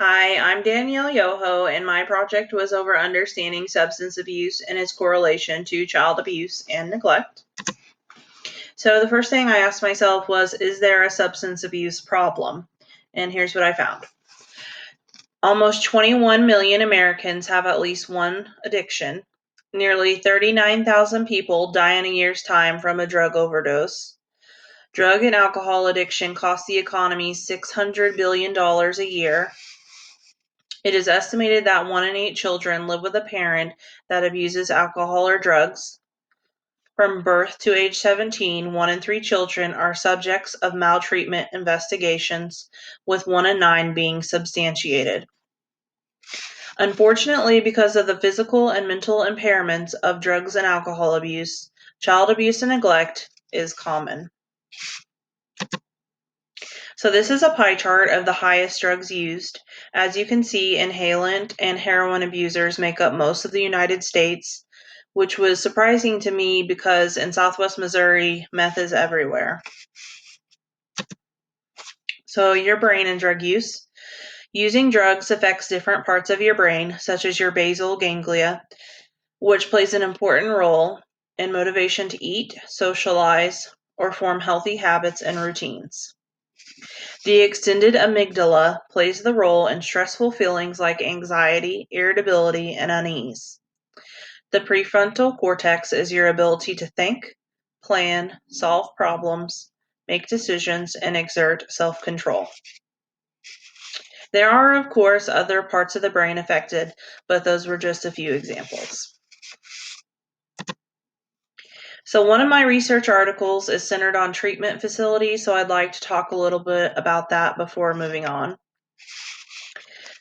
Hi, I'm Danielle Yoho, and my project was over understanding substance abuse and its correlation to child abuse and neglect. So the first thing I asked myself was, is there a substance abuse problem? And here's what I found. Almost 21 million Americans have at least one addiction. Nearly 39,000 people die in a year's time from a drug overdose. Drug and alcohol addiction costs the economy $600 billion a year. It is estimated that 1 in 8 children live with a parent that abuses alcohol or drugs. From birth to age 17, 1 in 3 children are subjects of maltreatment investigations, with 1 in 9 being substantiated. Unfortunately, because of the physical and mental impairments of drugs and alcohol abuse, child abuse and neglect is common. So this is a pie chart of the highest drugs used. As you can see, inhalant and heroin abusers make up most of the United States, which was surprising to me because in Southwest Missouri, meth is everywhere. So your brain and drug use. Using drugs affects different parts of your brain, such as your basal ganglia, which plays an important role in motivation to eat, socialize, or form healthy habits and routines. The extended amygdala plays the role in stressful feelings like anxiety, irritability, and unease. The prefrontal cortex is your ability to think, plan, solve problems, make decisions, and exert self-control. There are, of course, other parts of the brain affected, but those were just a few examples. So one of my research articles is centered on treatment facilities, so I'd like to talk a little bit about that before moving on.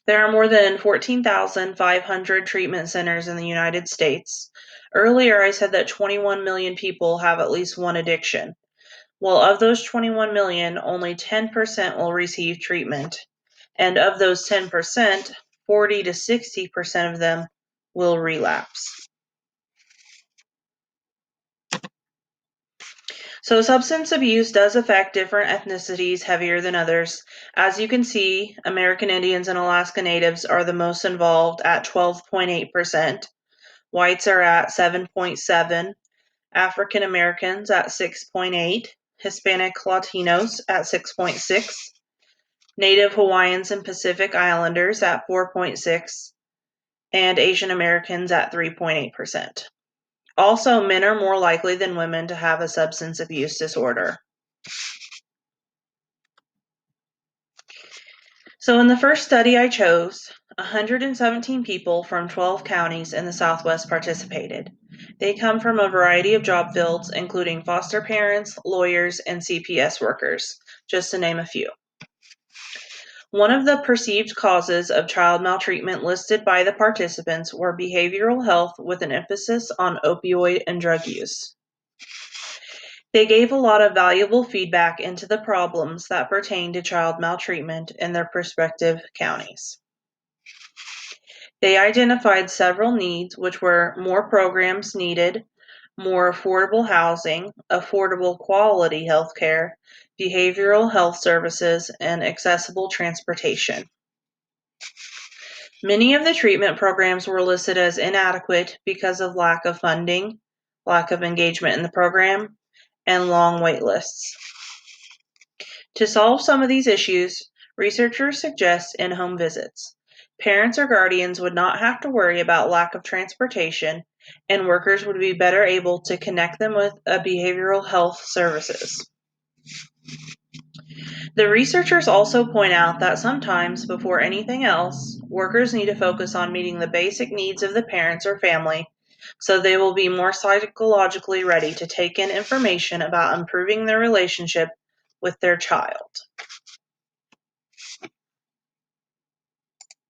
There are more than 14,500 treatment centers in the United States. Earlier, I said that 21 million people have at least one addiction. Well, of those 21 million, only 10% will receive treatment. And of those 10%, 40 to 60% of them will relapse. So substance abuse does affect different ethnicities heavier than others. As you can see, American Indians and Alaska Natives are the most involved at 12.8%. Whites are at 7.7%, African Americans at 6.8%, Hispanic Latinos at 6.6%, Native Hawaiians and Pacific Islanders at 4.6%, and Asian Americans at 3.8%. Also, men are more likely than women to have a substance abuse disorder. So in the first study I chose, 117 people from 12 counties in the Southwest participated. They come from a variety of job fields, including foster parents, lawyers, and CPS workers, just to name a few. One of the perceived causes of child maltreatment listed by the participants were behavioral health with an emphasis on opioid and drug use. They gave a lot of valuable feedback into the problems that pertain to child maltreatment in their respective counties. They identified several needs, which were more programs needed, more affordable housing, affordable quality health care, behavioral health services, and accessible transportation. Many of the treatment programs were listed as inadequate because of lack of funding, lack of engagement in the program, and long wait lists. To solve some of these issues, researchers suggest in-home visits. Parents or guardians would not have to worry about lack of transportation, and workers would be better able to connect them with behavioral health services. The researchers also point out that sometimes, before anything else, workers need to focus on meeting the basic needs of the parents or family, so they will be more psychologically ready to take in information about improving their relationship with their child.